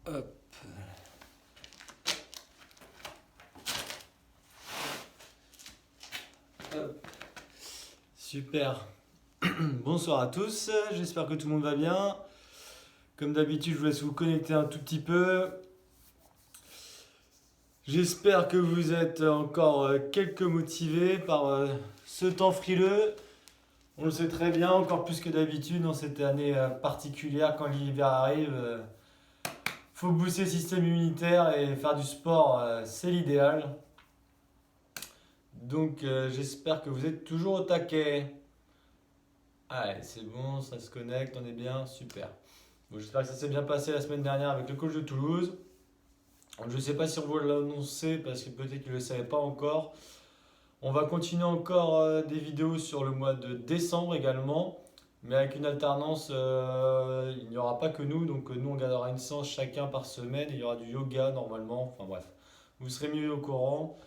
Hop. Hop. Super. Bonsoir à tous, j'espère que tout le monde va bien. Comme d'habitude, je vous laisse vous connecter un tout petit peu. J'espère que vous êtes encore quelques motivés par ce temps frileux. On le sait très bien, encore plus que d'habitude dans cette année particulière, quand l'hiver arrive. Faut booster le système immunitaire et faire du sport, c'est l'idéal. Donc j'espère que vous êtes toujours au taquet. Allez, c'est bon, ça se connecte, on est bien, super. Bon, j'espère que ça s'est bien passé la semaine dernière avec le coach de Toulouse. Je ne sais pas si on va l'annoncer parce que peut-être qu'il ne le savait pas encore. On va continuer encore des vidéos sur le mois de décembre également, mais avec une alternance, il n'y aura pas que nous, donc nous on gardera une séance chacun par semaine et il y aura du yoga normalement, enfin bref, vous serez mieux au courant.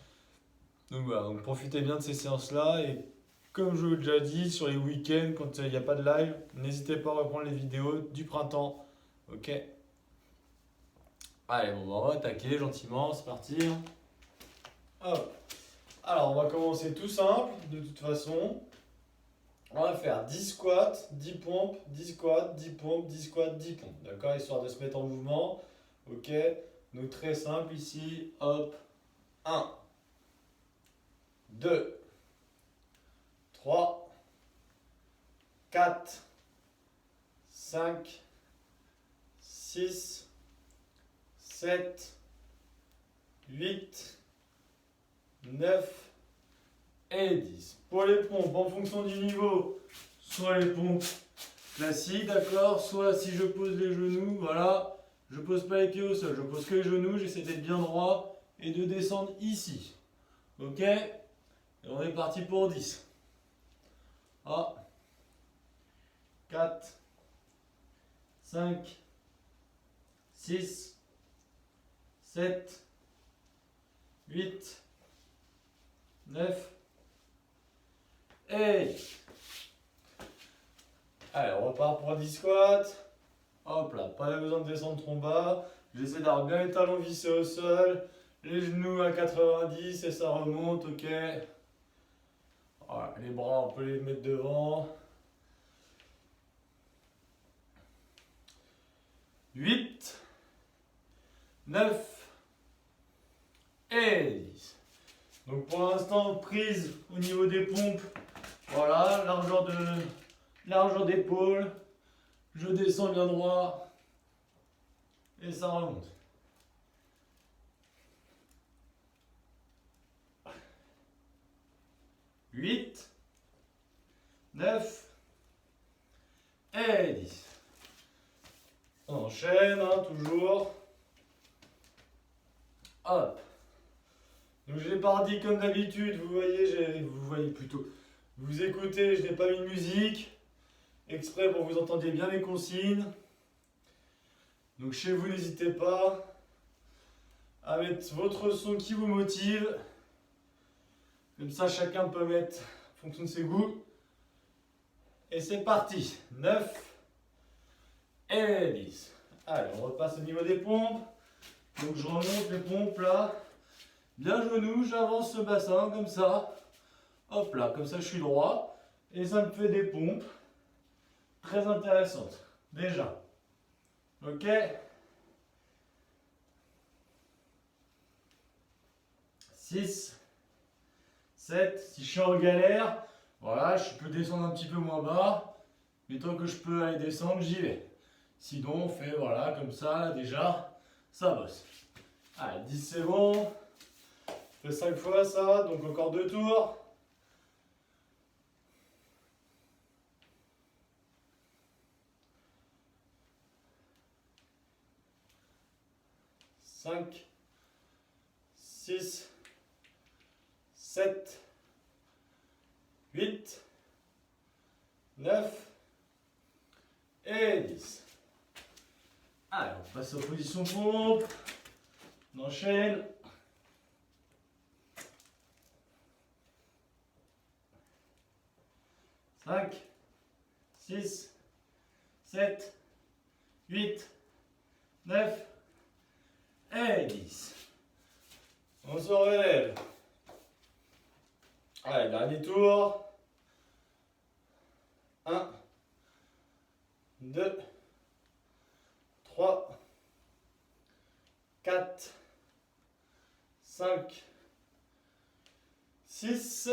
Donc voilà, donc profitez bien de ces séances-là et comme je vous l'ai déjà dit, sur les week-ends, quand il n'y a pas de live, n'hésitez pas à reprendre les vidéos du printemps, ok? Allez, bon, on va attaquer gentiment, c'est parti. Hop. Alors, on va commencer tout simple, de toute façon. On va faire 10 squats, 10 pompes, 10 squats, 10 pompes, 10 squats, 10 pompes. D'accord? Histoire de se mettre en mouvement. Ok? Donc, très simple ici. Hop. 1, 2, 3, 4, 5, 6, 7, 8, 9 et 10. Pour les pompes, en fonction du niveau, soit les pompes classiques, d'accord, soit si je pose les genoux, voilà, je pose pas les pieds au sol, je pose que les genoux, j'essaie d'être bien droit et de descendre ici. Ok? Et on est parti pour 10. Ah. 4, 5, 6, 7, 8, 9 et... Allez, on repart pour 10 squats. Hop là, pas besoin de descendre trop bas. J'essaie d'avoir bien les talons vissés au sol. Les genoux à 90 et ça remonte, ok. Voilà, les bras, on peut les mettre devant. 8, 9 et 10. Donc pour l'instant, prise au niveau des pompes. Voilà, largeur d'épaule. Je descends bien droit. Et ça remonte. 8, 9 et 10. On enchaîne, hein, toujours. Hop. Donc je l'ai pas dit comme d'habitude, vous voyez plutôt. Vous écoutez, je n'ai pas mis de musique. Exprès pour que vous entendiez bien les consignes. Donc chez vous, n'hésitez pas à mettre votre son qui vous motive. Comme ça, chacun peut mettre en fonction de ses goûts. Et c'est parti. 9 et 10. Allez, on repasse au niveau des pompes. Donc je remonte les pompes là. Bien genou, j'avance ce bassin comme ça. Hop là, comme ça je suis droit. Et ça me fait des pompes très intéressantes. Déjà. Ok? 6, 7. Si je suis en galère, voilà, je peux descendre un petit peu moins bas. Mais tant que je peux aller descendre, j'y vais. Sinon, on fait voilà, comme ça, là, déjà, ça bosse. Allez, 10 c'est bon. Je fais 5 fois ça, donc encore 2 tours. 5, 6, 7, 8, 9 et 10. Allez, on passe en position pompe. On enchaîne. 5, 6, 7, 8, 9 et 10. On se relève. Allez, dernier tour. 1, 2, 3, 4, 5, 6,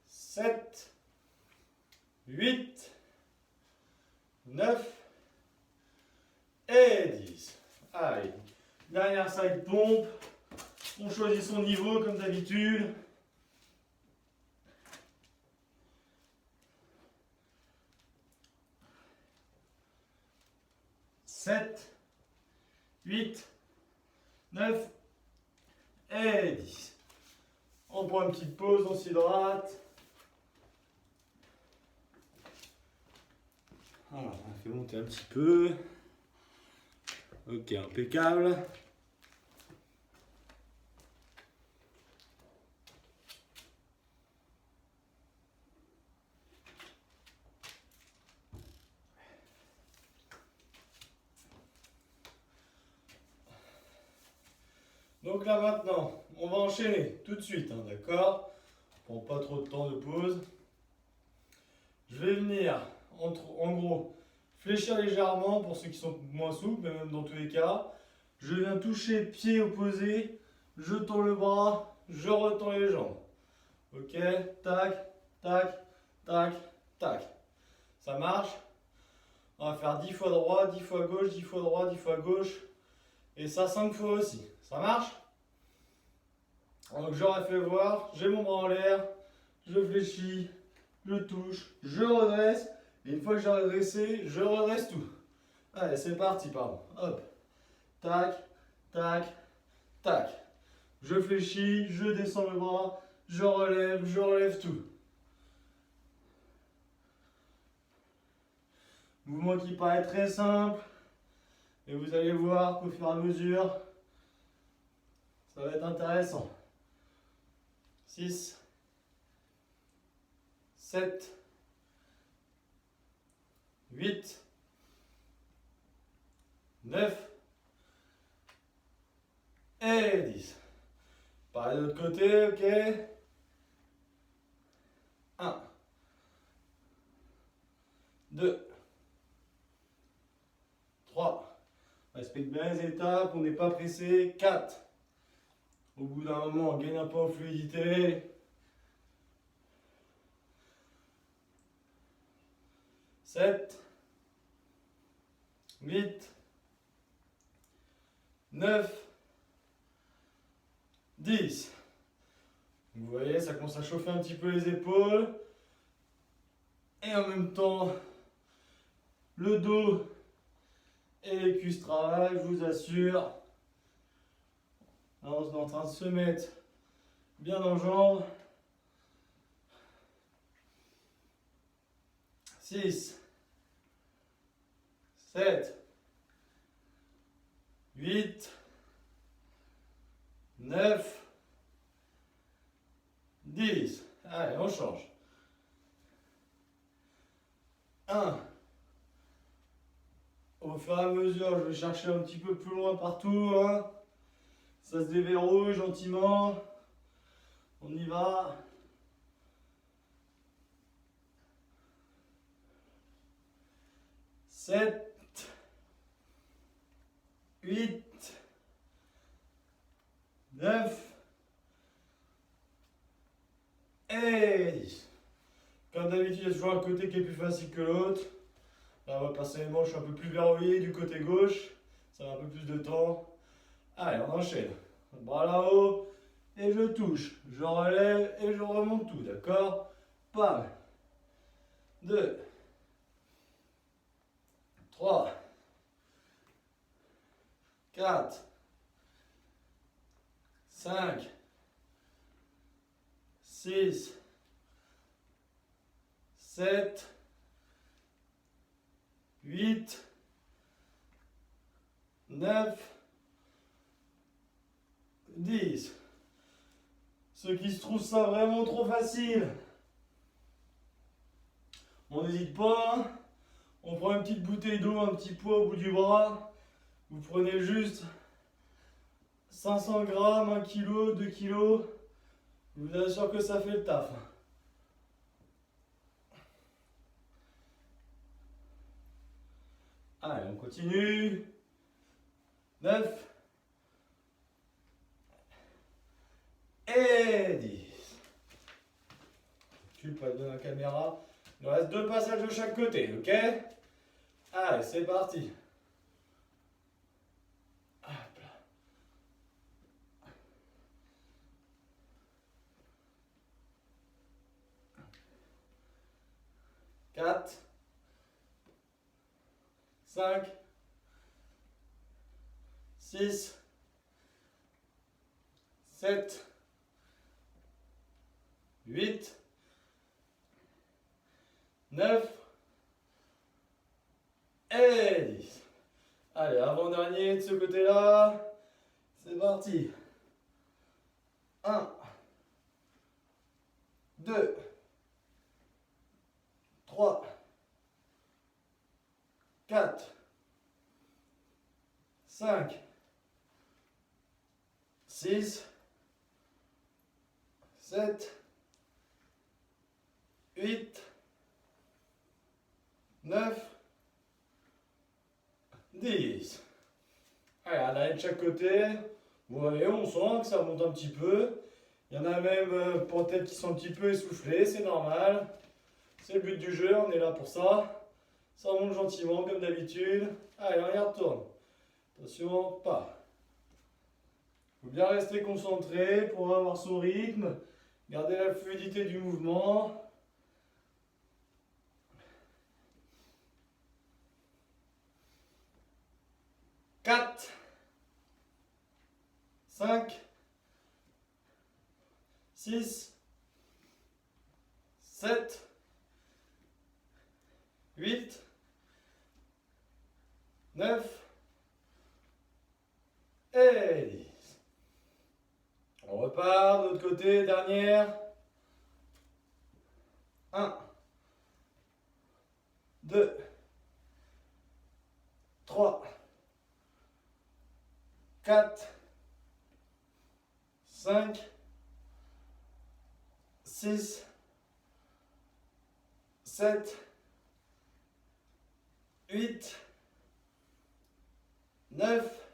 7, 8, 9 et 10. Allez, dernière side pompe. On choisit son niveau comme d'habitude. Sept, 8, 9 et 10. On prend une petite pause, on s'hydrate. Voilà, on fait monter un petit peu. Ok, impeccable. Donc là maintenant, on va enchaîner tout de suite, hein, d'accord? On prend pas trop de temps de pause. Je vais venir, en gros, fléchir légèrement pour ceux qui sont moins souples, mais même dans tous les cas. Je viens toucher pied opposé, je tends le bras, je retends les jambes. Ok, tac, tac, tac, tac. Ça marche? On va faire 10 fois droit, 10 fois gauche, 10 fois droit, 10 fois gauche. Et ça 5 fois aussi. Ça marche? Donc j'aurais fait voir, j'ai mon bras en l'air, je fléchis, je touche, je redresse. Et une fois que j'ai redressé, je redresse tout. Allez, c'est parti, pardon. Hop. Tac, tac, tac. Je fléchis, je descends le bras, je relève tout. Mouvement qui paraît très simple. Et vous allez voir qu'au fur et à mesure, ça va être intéressant. 6, 7, 8, 9 et 10. Pareil de l'autre côté, ok. 1, 2, 3. Respecte bien les étapes, on n'est pas pressé. 4. Au bout d'un moment, on gagne un peu en fluidité. 7, 8, 9, 10. Vous voyez, ça commence à chauffer un petit peu les épaules. Et en même temps, le dos et les cuisses travaillent, je vous assure. Alors, on est en train de se mettre bien en jambes. 6, 7, 8, 9, 10. Allez, on change. 1. Au fur et à mesure, je vais chercher un petit peu plus loin partout. Hein. Ça se déverrouille gentiment. On y va. 7, 8, 9 et 10. Comme d'habitude, il y a toujours un côté qui est plus facile que l'autre. Là, moi, personnellement, je suis un peu plus verrouillé du côté gauche. Ça va un peu plus de temps. Allez, on enchaîne. Bras là-haut. Et je touche. Je relève et je remonte tout. D'accord? Pas. 2. 3. 4. 5. 6. 7. 8. 9. 10. Ceux qui se trouvent ça vraiment trop facile, on n'hésite pas. Hein. On prend une petite bouteille d'eau, un petit pot au bout du bras. Vous prenez juste 500 grammes, 1 kg, 2 kg. Je vous assure que ça fait le taf. Allez, on continue. 9 et 10. Tu peux donner la caméra. Il nous reste 2 passages de chaque côté, ok? Allez, c'est parti. Hop là. 4, 5, 6, 7, 8, 9 et 10. Allez, avant-dernier de ce côté-là. C'est parti. 1, 2, 3, 4, 5, 6, 7, 8, 9, 10. Allez, on arrive de chaque côté. Vous voyez, on sent que ça monte un petit peu. Il y en a même peut-être qui sont un petit peu essoufflés, c'est normal. C'est le but du jeu, on est là pour ça. Ça monte gentiment comme d'habitude. Allez, on y retourne. Attention, pas. Il faut bien rester concentré pour avoir son rythme. Garder la fluidité du mouvement. Quatre, 5, 6, 7, 8, 9 et 10. On repart de l'autre côté, dernière. 1, 2, 3, 4, 5, 6, 7, 8, 9,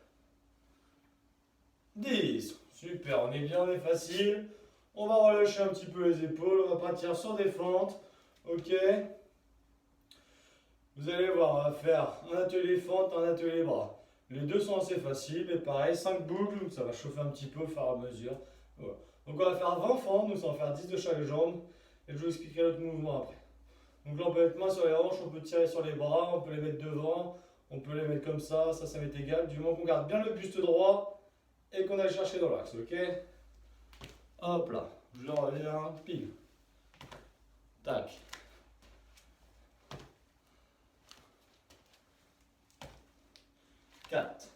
10. Super, on est bien, on est facile. On va relâcher un petit peu les épaules, on va partir sur des fentes. Ok. Vous allez voir, on va faire un atelier fente, un atelier bras. Les deux sont assez faciles, mais pareil, 5 boucles, donc ça va chauffer un petit peu au fur et à mesure. Voilà. Donc on va faire 20 fentes, donc ça va faire 10 de chaque jambe, et je vous expliquerai l'autre mouvement après. Donc là on peut mettre main sur les hanches, on peut tirer sur les bras, on peut les mettre devant, on peut les mettre comme ça m'est égal, du moment qu'on garde bien le buste droit et qu'on aille chercher dans l'axe, ok? Hop là, je reviens, pile. Tac. 4.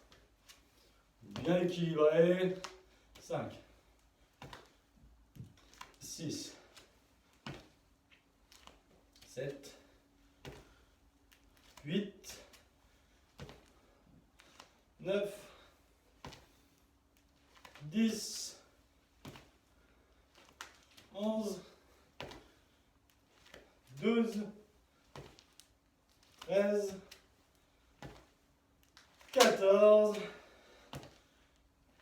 Bien équilibré. 5. 6. 7. 8. 9. 10. 11. 12. 13. 14,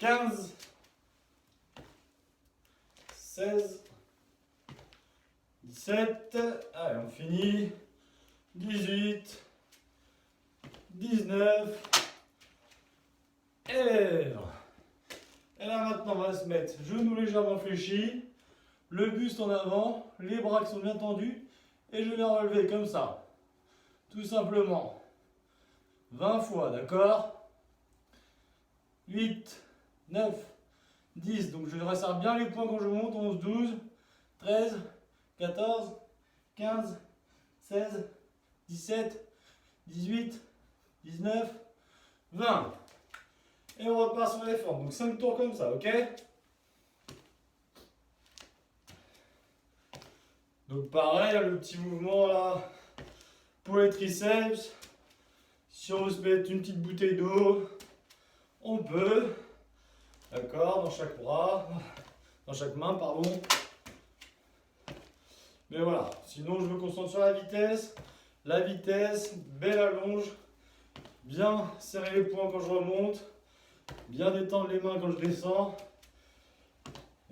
15, 16, 17, allez on finit, 18, 19, et là maintenant on va se mettre genoux légèrement fléchis, le buste en avant, les bras qui sont bien tendus, et je vais relever comme ça, tout simplement. 20 fois, d'accord? 8, 9, 10. Donc je resserre bien les poings quand je monte. 11, 12, 13, 14, 15, 16, 17, 18, 19, 20. Et on repart sur les fentes. Donc 5 tours comme ça, ok? Donc pareil, le petit mouvement là pour les triceps. Si on veut se mettre une petite bouteille d'eau, on peut. D'accord, dans chaque bras, dans chaque main, pardon. Mais voilà, sinon je me concentre sur la vitesse. La vitesse, belle allonge, bien serrer les poings quand je remonte, bien détendre les mains quand je descends.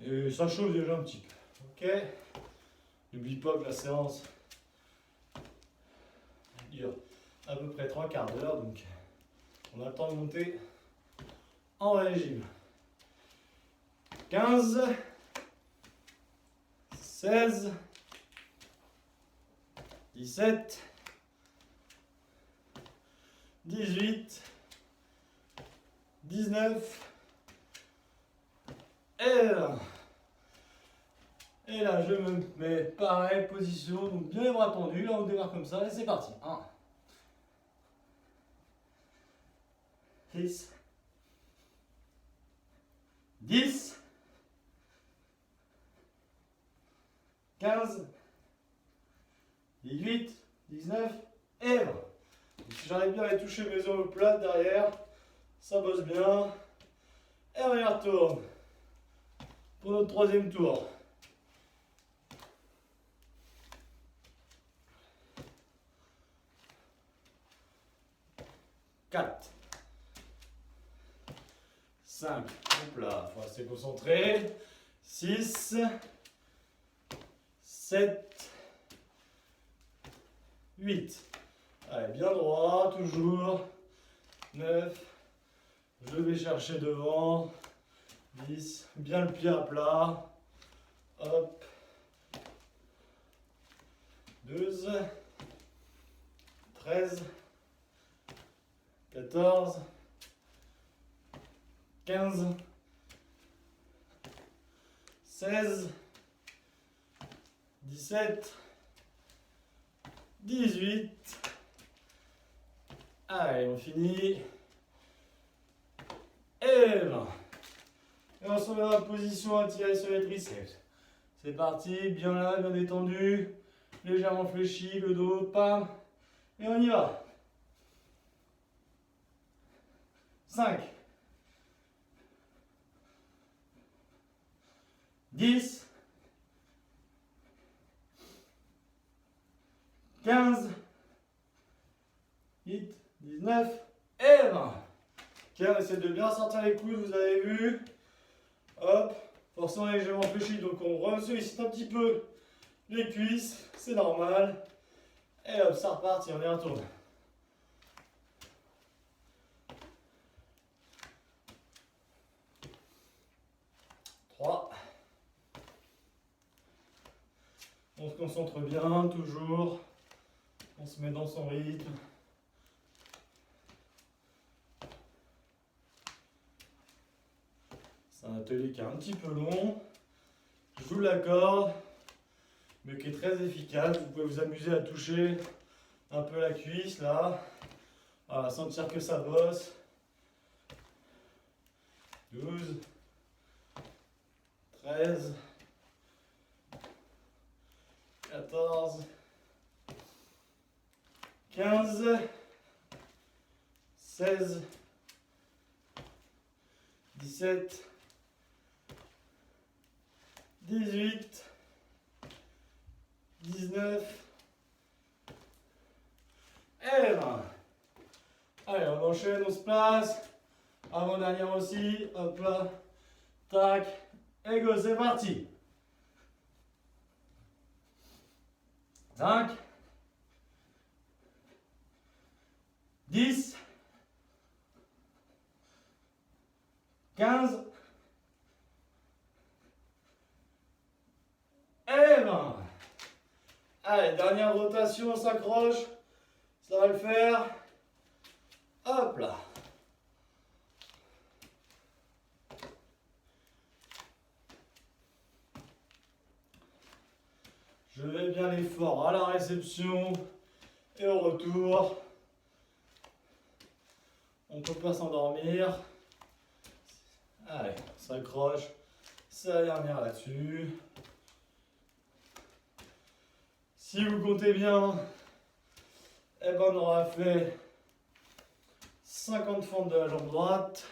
Et ça chauffe déjà un petit peu. Ok? N'oublie pas que la séance dure à peu près 3/4 d'heure, donc on a le temps de monter en régime. 15, 16, 17, 18, 19, et là. Et là, je me mets pareil, position, donc bien les bras tendus. Là, on démarre comme ça, et c'est parti. 1, 6, 10, 15, 18, 19 et 20. Si j'arrive bien à aller toucher mes omoplates derrière, ça bosse bien. Et on y retourne pour notre troisième tour. 4, 5, hop là, faut rester concentré. 6, 7, 8. Allez, bien droit, toujours. 9, je vais chercher devant. 10, bien le pied à plat. Hop. 12, 13, 14, 15, 16, 17, 18. Allez, on finit. Et 20. Et on se met en position à tirer sur les triceps. C'est parti, bien là, bien détendu. Légèrement fléchi, le dos, pam. Et on y va. 5, 10, 15, 8, 19 et 20. Ok, on essaie de bien sortir les coudes, vous avez vu. Hop, forcément légèrement fléchi, donc on sollicite un petit peu les cuisses, c'est normal. Et hop, ça repartit, on y retourne. 3. On se concentre bien, toujours. On se met dans son rythme. C'est un atelier qui est un petit peu long. Je vous l'accorde, mais qui est très efficace. Vous pouvez vous amuser à toucher un peu la cuisse là. Voilà, sentir que ça bosse. 12, 13, 14, 15, 16, 17, 18, 19 et 20. Allez, on enchaîne, on se place. Avant-dernière aussi, hop là, tac, et go, c'est parti. 5, 10, 15 et 20. Allez, dernière rotation, on s'accroche, ça va le faire. Hop là. Je mets bien l'effort à la réception et au retour. On ne peut pas s'endormir. Allez, on s'accroche. C'est la dernière là-dessus. Si vous comptez bien, eh ben on aura fait 50 fentes de la jambe droite,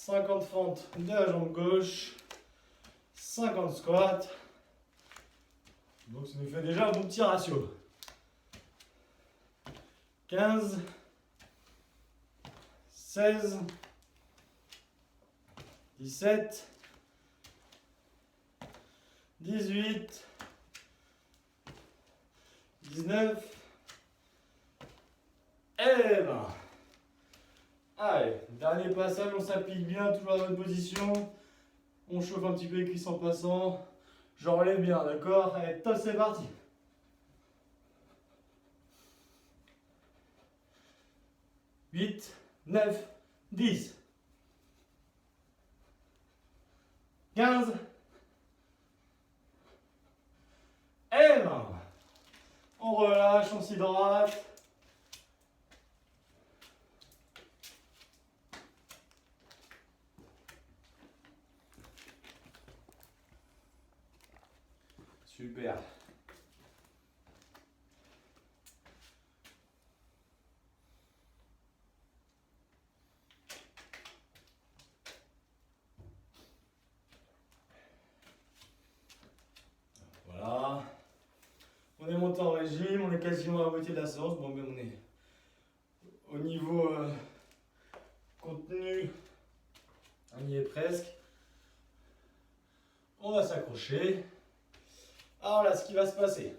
50 fentes de la jambe gauche, 50 squats. Donc ça nous fait déjà un bon petit ratio. 15, 16, 17, 18, 19 et 20. Allez, dernier passage, on s'applique bien, toujours à la bonne position. On chauffe un petit peu les cuisses en passant. Je relève bien, d'accord? Allez, top, c'est parti. 8, 9, 10, 15 et 20. On relâche, on s'hydrate. Super. Voilà. On est monté en régime, on est quasiment à la moitié de la séance. Bon, mais on est au niveau contenu, on y est presque. On va s'accrocher. Alors là, ce qui va se passer,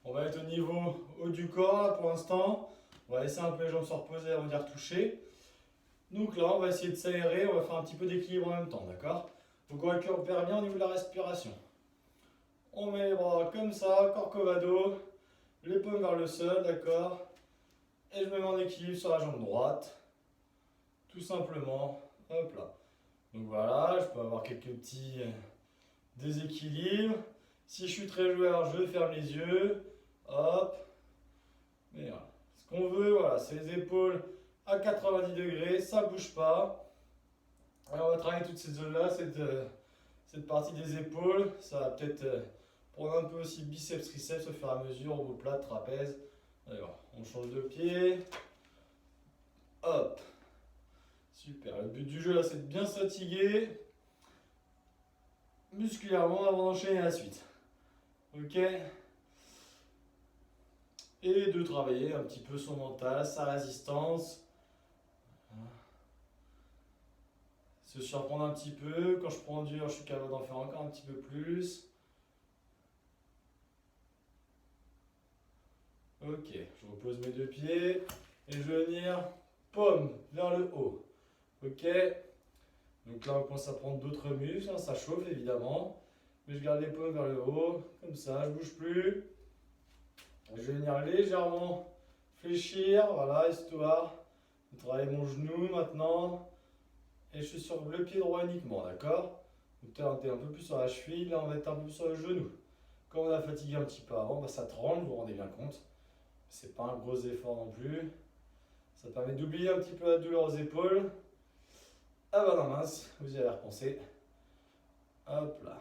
on va être au niveau haut du corps là, pour l'instant. On va laisser un peu les jambes se reposer avant d'y retoucher. Donc là, on va essayer de s'aérer, on va faire un petit peu d'équilibre en même temps, d'accord? Donc on va récupérer bien au niveau de la respiration. On met les bras comme ça, corcovado, les paumes vers le sol, d'accord? Et je me mets en équilibre sur la jambe droite, tout simplement, hop là. Donc voilà, je peux avoir quelques petits déséquilibres. Si je suis très joueur, je ferme les yeux, hop. Mais voilà. Ce qu'on veut, voilà, c'est les épaules à 90 degrés, ça ne bouge pas. Alors on va travailler toutes ces zones-là, cette partie des épaules. Ça va peut-être prendre un peu aussi biceps, triceps au fur et à mesure, omoplate, trapèze. Alors, on change de pied. Hop. Super. Le but du jeu là, c'est de bien se fatiguer musculairement avant d'enchaîner la suite. Ok. Et de travailler un petit peu son mental, sa résistance. Se surprendre un petit peu. Quand je prends dur, je suis capable d'en faire encore un petit peu plus. Ok, je repose mes deux pieds et je vais venir paume vers le haut. Ok. Donc là, on commence à prendre d'autres muscles, hein, ça chauffe évidemment. Mais je garde les paumes vers le haut, comme ça, je bouge plus. Je vais venir légèrement fléchir, voilà, histoire de travailler mon genou maintenant. Et je suis sur le pied droit uniquement, d'accord? Donc là, on est un peu plus sur la cheville, là, on va être un peu plus sur le genou. Quand on a fatigué un petit peu avant, bah, ça tremble, vous vous rendez bien compte. C'est pas un gros effort non plus. Ça permet d'oublier un petit peu la douleur aux épaules. Ah bah non, mince, vous y avez repensé. Hop là.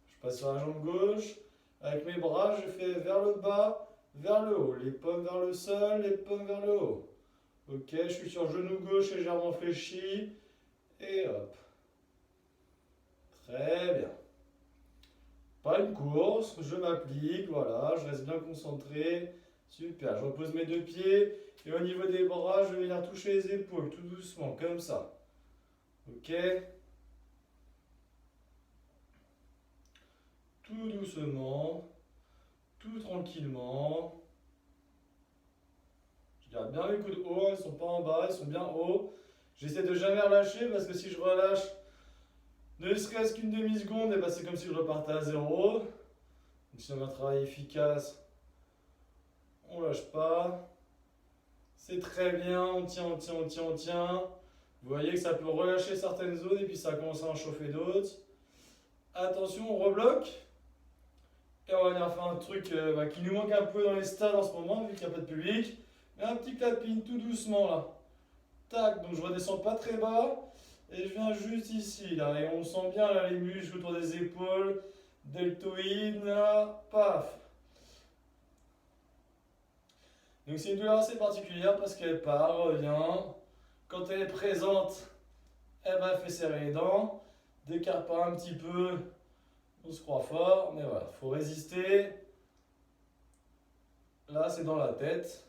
Je passe sur la jambe gauche. Avec mes bras, je fais vers le bas, vers le haut. Les paumes vers le sol, les paumes vers le haut. Ok, je suis sur genou gauche légèrement fléchi. Et hop. Très bien. Pas une course, je m'applique, voilà, je reste bien concentré. Super, je repose mes deux pieds. Et au niveau des bras, je vais venir toucher les épaules, tout doucement, comme ça. Ok. Tout doucement, tout tranquillement. Je garde bien mes coudes hauts, ils ne sont pas en bas, ils sont bien hauts. J'essaie de jamais relâcher parce que si je relâche ne serait-ce qu'une demi-seconde, et ben c'est comme si je repartais à zéro. Donc si on a un travail efficace, on lâche pas. C'est très bien, on tient, on tient, on tient, on tient. Vous voyez que ça peut relâcher certaines zones et puis ça commence à en chauffer d'autres. Attention, on rebloque. Et on va venir faire un truc qui nous manque un peu dans les stades en ce moment, vu qu'il n'y a pas de public. Mais un petit clapping tout doucement là. Tac, donc je redescends pas très bas. Et je viens juste ici là. Et on sent bien là les muscles autour des épaules. Deltoïde là. Paf. Donc c'est une douleur assez particulière parce qu'elle part, revient. Quand elle est présente, Eh ben, fais serrer les dents. Décarte pas un petit peu. On se croit fort, mais voilà, faut résister. Là, c'est dans la tête.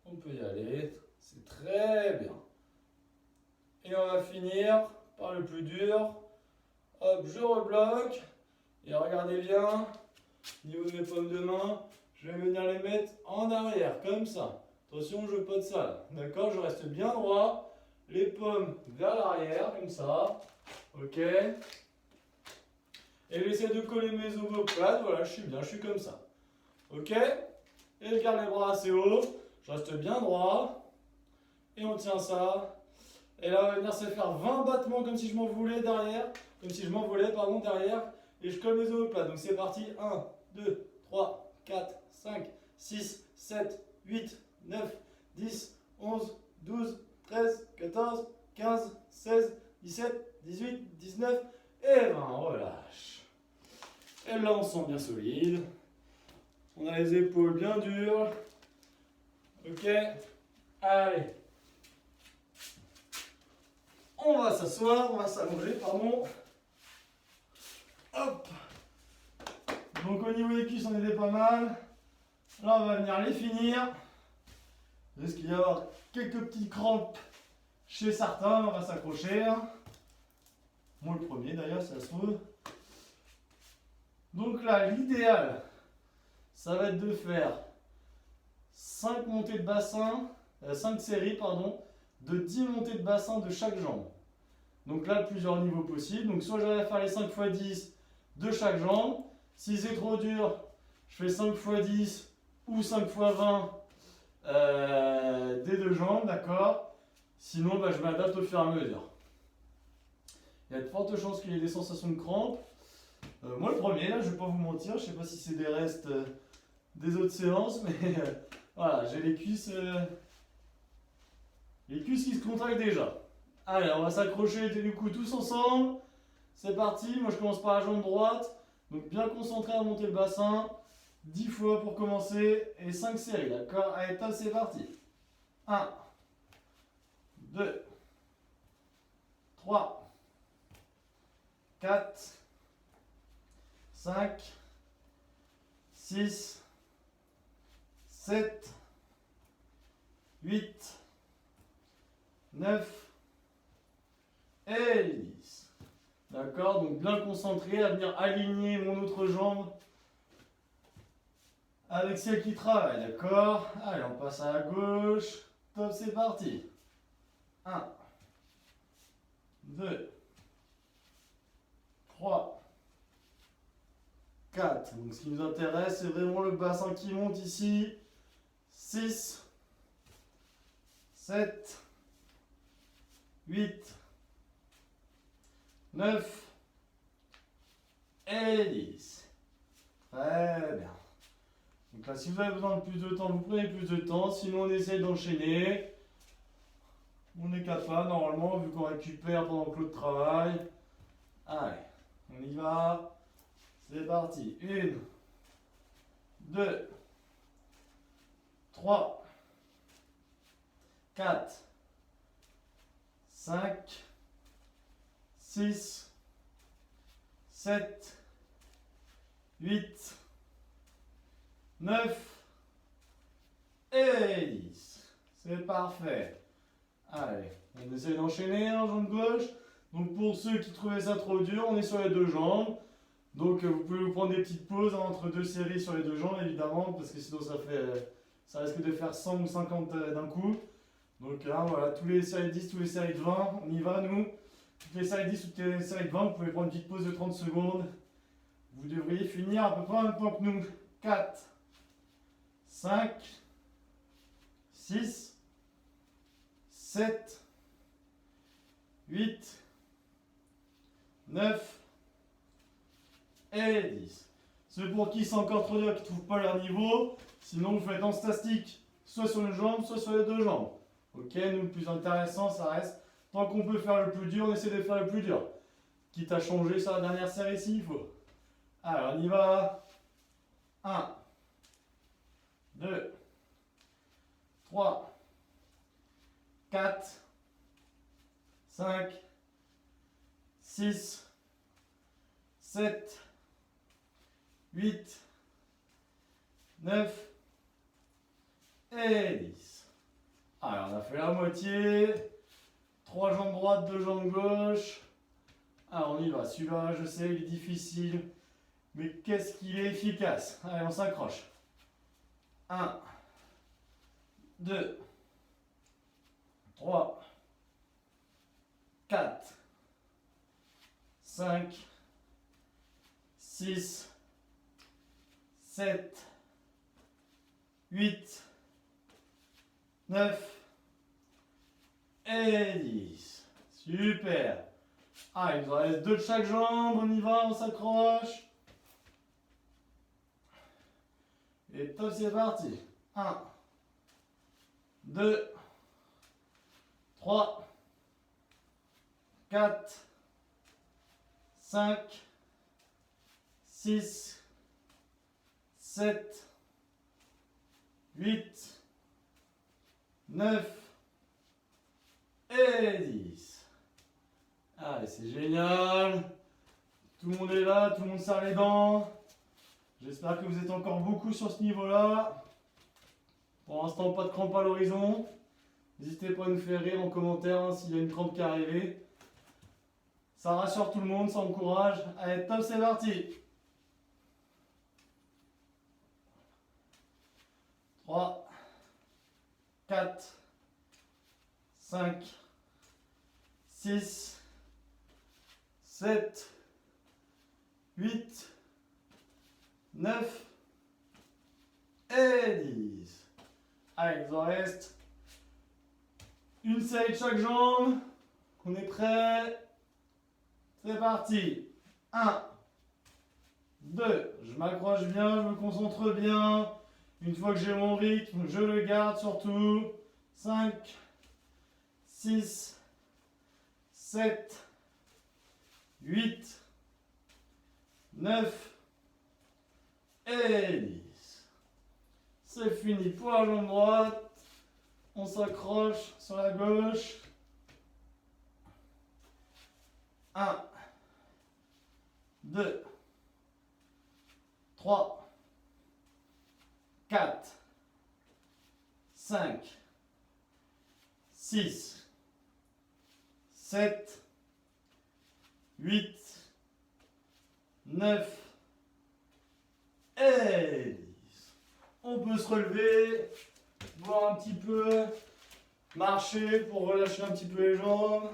On peut y aller. C'est très bien. Et on va finir par le plus dur. Hop, je rebloque. Et regardez bien, au niveau de mes paumes de main, je vais venir les mettre en arrière, comme ça. Attention, je veux pas de ça. D'accord, je reste bien droit. Les paumes vers l'arrière, comme ça. Ok. Et j'essaie de coller mes omoplates. Voilà, je suis bien, je suis comme ça. Ok. Et je garde les bras assez hauts. Je reste bien droit. Et on tient ça. Et là, on va venir se faire 20 battements comme si je m'envolais derrière. Comme si je m'envolais, pardon, derrière. Et je colle mes omoplates. Donc c'est parti. 1, 2, 3, 4, 5, 6, 7, 8, 9, 10, 11, 12, 13, 14, 15, 16, 17, 18, 19 et 20. On relâche. Et là, on se sent bien solide. On a les épaules bien dures. Ok. Allez. On va s'asseoir, on va s'allonger, pardon. Hop. Donc au niveau des cuisses, on était pas mal. Là, on va venir les finir. Il risque d'y avoir quelques petites crampes chez certains. On va s'accrocher. Moi le premier d'ailleurs, ça se trouve. Donc là, l'idéal, ça va être de faire 5 montées de bassin, 5 séries, pardon, de 10 montées de bassin de chaque jambe. Donc là, plusieurs niveaux possibles. Donc soit j'arrive à faire les 5 x 10 de chaque jambe. Si c'est trop dur, je fais 5 x 10 ou 5 x 20 des deux jambes, d'accord. Sinon, bah, je m'adapte au fur et à mesure. Il y a de fortes chances qu'il y ait des sensations de crampes. Moi, le premier, là, je ne vais pas vous mentir, je ne sais pas si c'est des restes des autres séances, mais voilà, j'ai les cuisses qui se contractent déjà. Allez, on va s'accrocher du coup tous ensemble. C'est parti, moi je commence par la jambe droite. Donc bien concentré à monter le bassin. 10 fois pour commencer et 5 séries, d'accord. Allez, top, c'est parti. 1, 2, 3, 4, 5, 6, 7, 8, 9 et 10. D'accord, donc bien concentré à venir aligner mon autre jambe avec celle qui travaille, d'accord. Allez, on passe à la gauche. Top, c'est parti. 1, 2, 3, 4. Donc ce qui nous intéresse, c'est vraiment le bassin qui monte ici. 6, 7, 8, 9 et 10. Très bien. Donc là, si vous avez besoin de plus de temps, vous prenez plus de temps. Sinon, on essaye d'enchaîner. On est capable, normalement, vu qu'on récupère pendant que l'autre travaille. Allez, on y va. C'est parti. 1, 2, 3, 4, 5, 6, 7, 8, 9 et 10. C'est parfait. Allez, on essaie d'enchaîner en jambe gauche. Donc pour ceux qui trouvaient ça trop dur, on est sur les deux jambes. Donc vous pouvez vous prendre des petites pauses entre deux séries sur les deux jambes évidemment, parce que sinon ça risque de faire 100 ou 50 d'un coup. Donc là voilà, tous les séries de 10, tous les séries de 20, on y va nous. Toutes les séries de 10, toutes les séries de 20, vous pouvez prendre une petite pause de 30 secondes. Vous devriez finir à peu près en même temps que nous. 4, 5, 6, 7, 8, 9 et 10. Ceux pour qui c'est encore trop dur, qui ne trouvent pas leur niveau, sinon vous faites en statique, soit sur une jambe, soit sur les deux jambes. Ok, nous le plus intéressant, ça reste, tant qu'on peut faire le plus dur, on essaie de faire le plus dur. Quitte à changer sur la dernière série s'il faut. Alors on y va. 1, 2, 3, 4, 5, 6, 7, 8, 9 et 10. Alors, on a fait la moitié. 3 jambes droites, 2 jambes gauches. Alors, on y va. Celui-là, je sais, il est difficile. Mais qu'est-ce qu'il est efficace. Allez, on s'accroche. 1, 2, 3, 4, 5, 6, 7, 8, 9 et 10. Super. Ah, il nous en reste 2 de chaque jambe. On y va, on s'accroche. Et top, c'est parti. 1, 2, 3, 4, 5, 6, 7, 8, 9 et 10. Allez, c'est génial. Tout le monde est là, tout le monde serre les dents. J'espère que vous êtes encore beaucoup sur ce niveau-là. Pour l'instant, pas de crampe à l'horizon. N'hésitez pas à nous faire rire en commentaire hein, s'il y a une crampe qui est arrivée. Ça rassure tout le monde, ça encourage. Allez, top, c'est parti. 3, 4, 5, 6, 7, 8, 9 et 10. Allez, il nous en reste une série de chaque jambe. On est prêt. C'est parti. 1, 2, je m'accroche bien, je me concentre bien. Une fois que j'ai mon rythme, je le garde surtout. 5, 6, 7, 8, 9 et 10. C'est fini pour la jambe droite. On s'accroche sur la gauche. 1, 2, 3, 4, 5, 6, 7, 8, 9 et 10. On peut se relever, boire un petit peu, marcher pour relâcher un petit peu les jambes.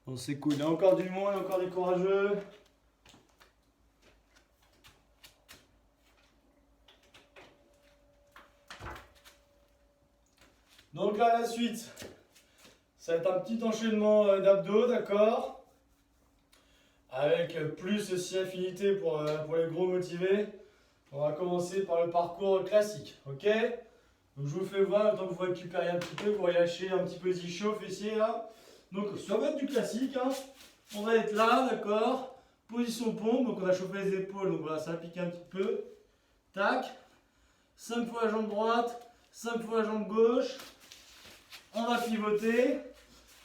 Bon, c'est cool, il y a encore du monde, il y a encore des courageux. Donc là, la suite, ça va être un petit enchaînement d'abdos, d'accord? Avec plus aussi affinité pour les gros motivés. On va commencer par le parcours classique, ok? Donc je vous fais voir, le temps que vous récupérez un petit peu, vous relâchez un petit peu chaud, fessier là. Donc ça va être du classique, hein. On va être là, d'accord? Position pompe, donc on a chauffé les épaules, donc voilà, ça va piquer un petit peu. Tac. 5 fois la jambe droite, 5 fois la jambe gauche. On va pivoter et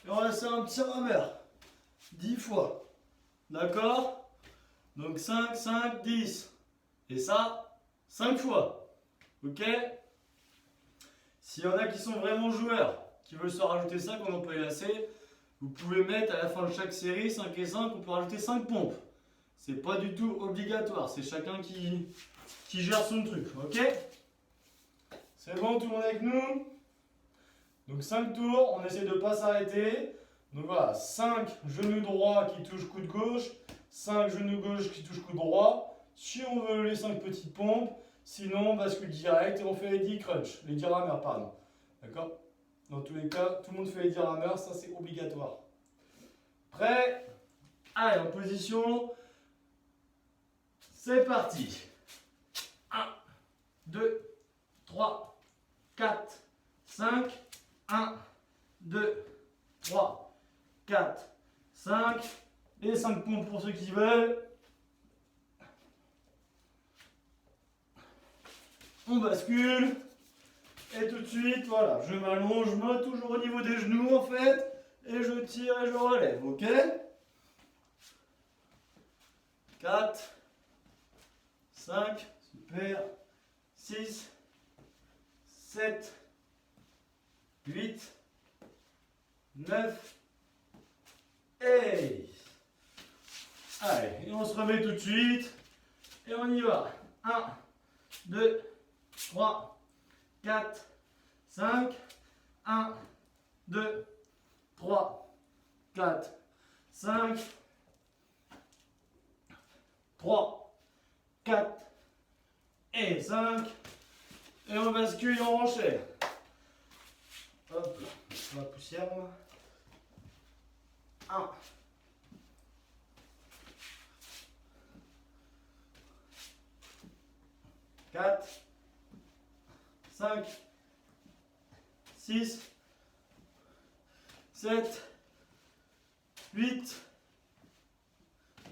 on va faire un petit rameur. 10 fois. D'accord? Donc 5, 5, 10. Et ça, 5 fois. Ok? S'il y en a qui sont vraiment joueurs, qui veulent se rajouter 5 en employé lacet, vous pouvez mettre à la fin de chaque série 5 et 5, on peut rajouter 5 pompes. C'est pas du tout obligatoire, c'est chacun qui gère son truc. Ok? C'est bon, tout le monde avec nous? Donc 5 tours, on essaie de ne pas s'arrêter. Donc voilà, 5 genoux droits qui touchent coude gauche, 5 genoux gauche qui touchent coude droit. Si on veut les 5 petites pompes, sinon on bascule direct et on fait les 10 crunch, les 10 rameurs, pardon. D'accord? Dans tous les cas, tout le monde fait les 10 rameurs, ça c'est obligatoire. Prêt? Allez, en position. C'est parti. 1, 2, 3, 4, 5. 1, 2, 3, 4, 5. Et 5 pompes pour ceux qui veulent. On bascule. Et tout de suite, voilà, je m'allonge, moi, toujours au niveau des genoux en fait. Et je tire et je relève, ok? 4, 5, super, 6, 7, 8, 9, et... Allez, et on se remet tout de suite. Et on y va. 1, 2, 3, 4, 5. 1, 2, 3, 4, 5. 3, 4 et 5. Et on bascule et on enchaîne. Hop là, la poussière moi. 1. 4, 5, 6, 7, 8,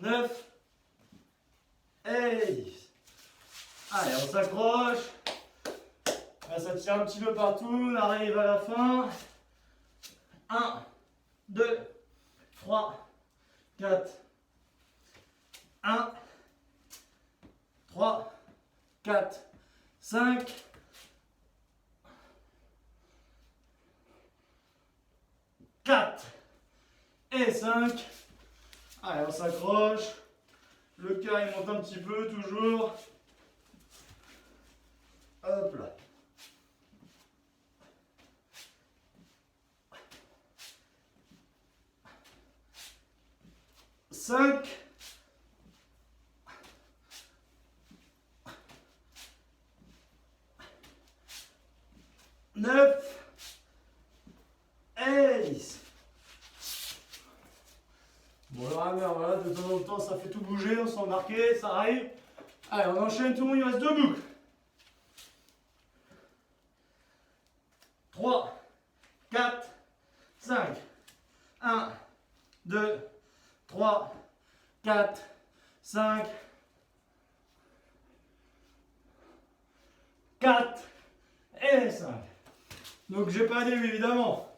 9, et... Allez, on s'accroche. Là, ça tire un petit peu partout. On arrive à la fin. 1, 2, 3, 4. 1, 3, 4, 5. 4 et 5. Allez, on s'accroche. Le cœur il monte un petit peu toujours. Hop là. 5. 9 et 10. Bon, le rameur, voilà, de temps en temps, ça fait tout bouger, on s'en marqué, ça arrive. Allez, on enchaîne tout le monde, il reste 2 boucles. 3, 4, 5. 1, 2, 3, 4, 5. 4 et 5. Donc j'ai pas dit évidemment.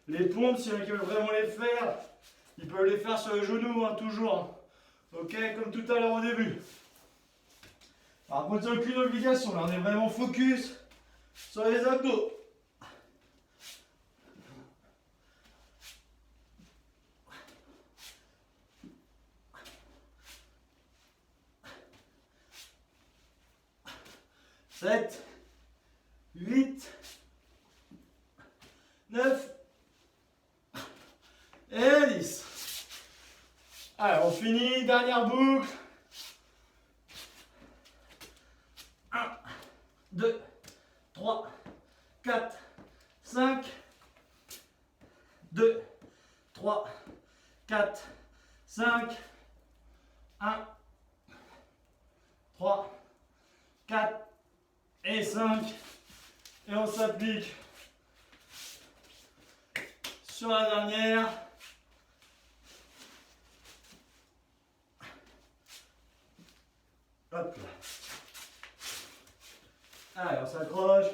Les pompes, si quelqu'un veut vraiment les faire, ils peuvent les faire sur les genoux, hein, toujours. Ok, comme tout à l'heure au début. Par contre, il n'y a aucune obligation. Là, on est vraiment focus sur les abdos. Sept, 8, 9 et 10. Allez, on finit, dernière boucle. 1, 2, 3, 4, 5. 2, 3, 4, 5. 1, 3, 4 et 5. Et on s'applique sur la dernière. Hop là. Allez, on s'accroche.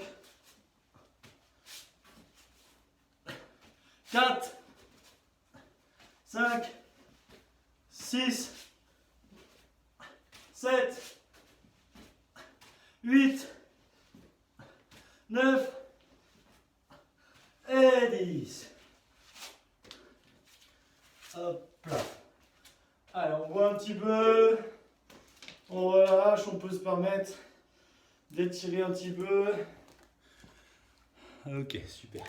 4, 5, 6, 7, 8, 9 et 10. Hop là. Allez, on voit un petit peu. On relâche, on peut se permettre d'étirer un petit peu. Ok, super.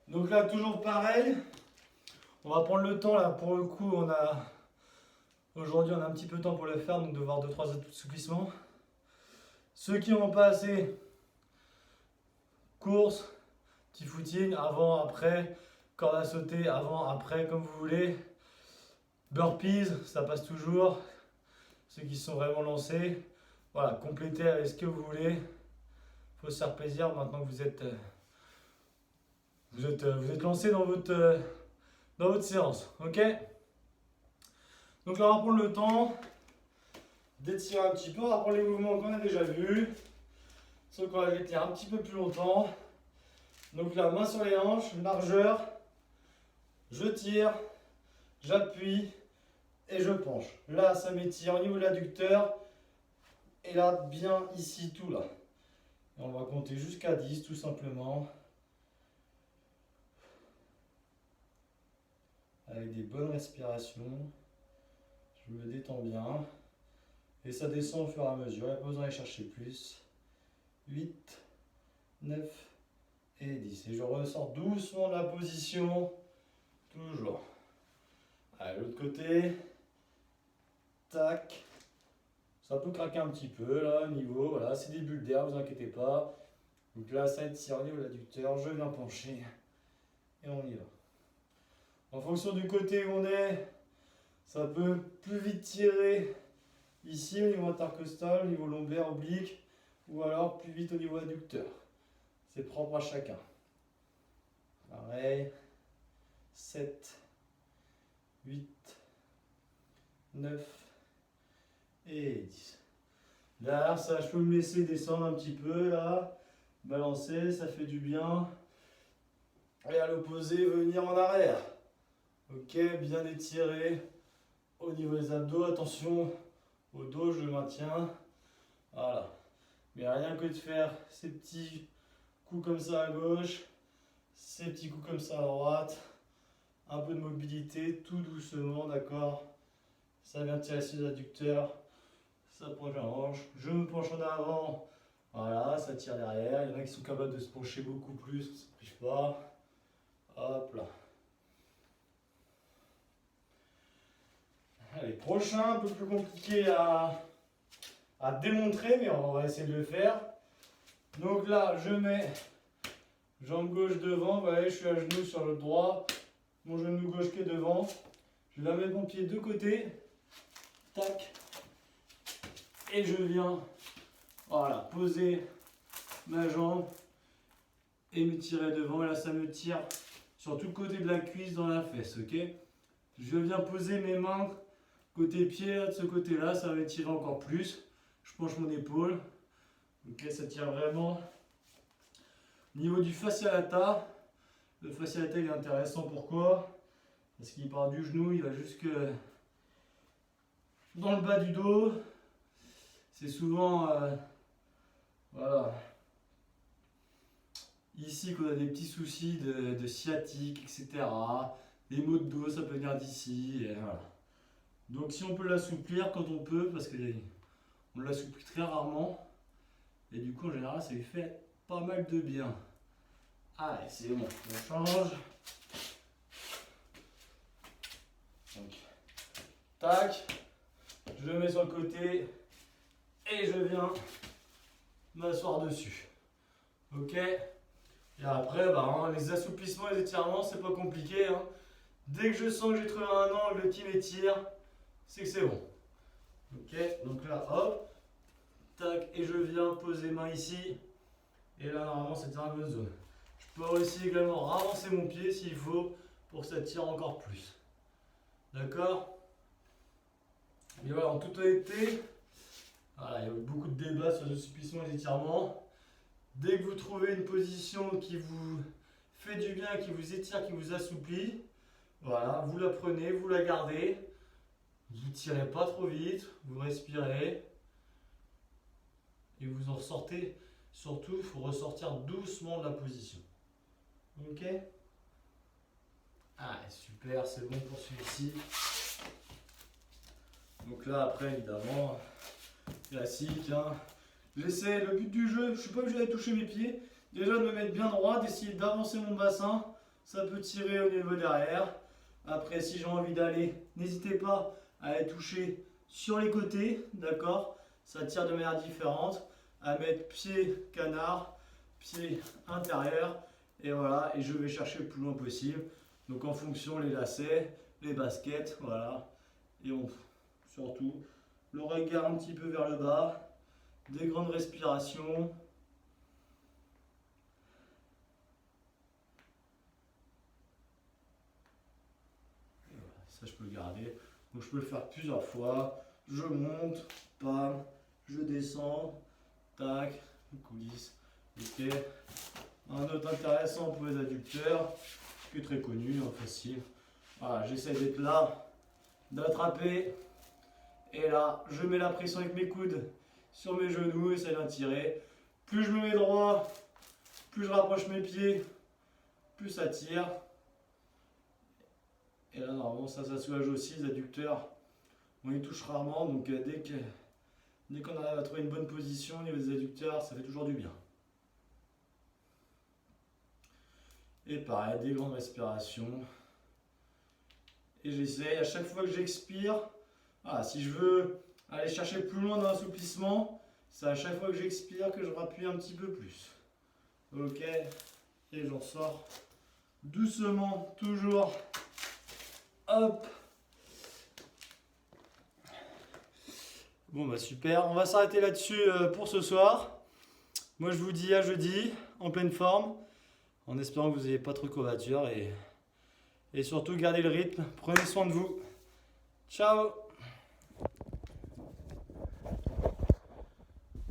Donc là, toujours pareil. On va prendre le temps là. Pour le coup, aujourd'hui, on a un petit peu de temps pour le faire, donc de voir 2-3 assouplissements. Ceux qui n'ont pas assez, course, petit footing, avant, après, corde à sauter, avant, après, comme vous voulez. Burpees, ça passe toujours. Ceux qui sont vraiment lancés, voilà, complétez avec ce que vous voulez. Il faut se faire plaisir maintenant que vous êtes lancé dans votre séance, ok? Donc là, on va prendre le temps d'étirer un petit peu. On va prendre les mouvements qu'on a déjà vus. Sauf qu'on va les tenir un petit peu plus longtemps. Donc là, main sur les hanches, largeur. Je tire, j'appuie et je penche. Là, ça m'étire au niveau de l'adducteur. Et là, bien ici, tout là. Et on va compter jusqu'à 10 tout simplement. Avec des bonnes respirations. Je me détends bien. Et ça descend au fur et à mesure. Il n'y a pas besoin d'aller chercher plus. 8, 9 et 10. Et je ressors doucement de la position. Toujours. Allez, l'autre côté. Tac. Ça peut craquer un petit peu là au niveau. Voilà, c'est des bulles d'air, vous inquiétez pas. Donc là, ça étire au niveau de l'adducteur. Je viens pencher. Et on y va. En fonction du côté où on est, ça peut plus vite tirer ici au niveau intercostal, au niveau lombaire, oblique, ou alors plus vite au niveau adducteur. C'est propre à chacun. Pareil. 7, 8, 9 et 10. Là, ça, je peux me laisser descendre un petit peu, là. Balancer, ça fait du bien. Et à l'opposé, venir en arrière. Ok, bien étiré au niveau des abdos. Attention au dos, je le maintiens. Voilà. Mais rien que de faire ces petits coups comme ça à gauche, ces petits coups comme ça à droite. Un peu de mobilité, tout doucement, d'accord. Ça vient tirer sur les adducteurs. Ça penche la hanche. Je me penche en avant. Voilà, ça tire derrière. Il y en a qui sont capables de se pencher beaucoup plus, ça ne prive pas. Hop là. Allez, prochain, un peu plus compliqué à démontrer, mais on va essayer de le faire. Donc là, je mets jambe gauche devant. Vous voyez, je suis à genoux sur le droit. Mon genou gauche qui est devant. Je vais mettre mon pied de côté. Tac. Et je viens, voilà, poser ma jambe et me tirer devant. Et là, ça me tire sur tout le côté de la cuisse dans la fesse, ok? Je viens poser mes mains côté pied, là, de ce côté-là, ça va m'étirer encore plus. Je penche mon épaule. Ok, ça tire vraiment. Au niveau du fascia lata, le fascia lata il est intéressant, pourquoi? Parce qu'il part du genou, il va jusque dans le bas du dos. C'est souvent, voilà, ici qu'on a des petits soucis de sciatique, etc. Des maux de dos, ça peut venir d'ici, et voilà. Donc si on peut l'assouplir quand on peut, parce qu'on l'assouplit très rarement, et du coup en général ça lui fait pas mal de bien. Allez, c'est bon, on change. Donc, tac, je le mets sur le côté, et je viens m'asseoir dessus. Ok? Et après, les assouplissements et les étirements, c'est pas compliqué. Hein. Dès que je sens que j'ai trouvé un angle qui m'étire, c'est que c'est bon. Ok? Donc là, hop, tac, et je viens poser main ici. Et là, normalement, c'est dans la bonne zone. Je peux aussi également ravancer mon pied s'il faut pour que ça tire encore plus. D'accord? Et voilà, en toute honnêteté, voilà, il y a eu beaucoup de débats sur les assouplissements et les étirements. Dès que vous trouvez une position qui vous fait du bien, qui vous étire, qui vous assouplit, voilà, vous la prenez, vous la gardez. Vous ne tirez pas trop vite, vous respirez et vous en ressortez. Surtout, il faut ressortir doucement de la position. Ok? Ah, super, c'est bon pour celui-ci. Donc là, après, évidemment, classique. Hein. J'essaie, le but du jeu, je ne suis pas obligé d'aller toucher mes pieds. Déjà de me mettre bien droit, d'essayer d'avancer mon bassin. Ça peut tirer au niveau derrière. Après, si j'ai envie d'aller, n'hésitez pas à aller toucher sur les côtés, d'accord? Ça tire de manière différente. À mettre pied canard, pied intérieur. Et voilà, et je vais chercher le plus loin possible. Donc en fonction, les lacets, les baskets, voilà. Et surtout, le regard un petit peu vers le bas. Des grandes respirations. Ça, je peux le garder. Donc je peux le faire plusieurs fois. Je monte, pam, je descends, tac, coulisse. Ok. Un autre intéressant pour les adducteurs, qui est très connu, facile. Voilà, j'essaie d'être là, d'attraper. Et là, je mets la pression avec mes coudes sur mes genoux, essaie d'en tirer. Plus je me mets droit, plus je rapproche mes pieds, plus ça tire. Et là, normalement, ça soulage aussi les adducteurs. On y touche rarement, donc dès qu'on arrive à trouver une bonne position au niveau des adducteurs, ça fait toujours du bien. Et pareil, des grandes respirations. Et j'essaye à chaque fois que j'expire. Si je veux aller chercher plus loin dans l'assouplissement, c'est à chaque fois que j'expire que je rappuie un petit peu plus. Ok, et j'en sors doucement, toujours. Hop. Bon bah super, on va s'arrêter là-dessus pour ce soir. Moi je vous dis à jeudi, en pleine forme, en espérant que vous n'ayez pas trop de courbatures et surtout gardez le rythme, prenez soin de vous. Ciao.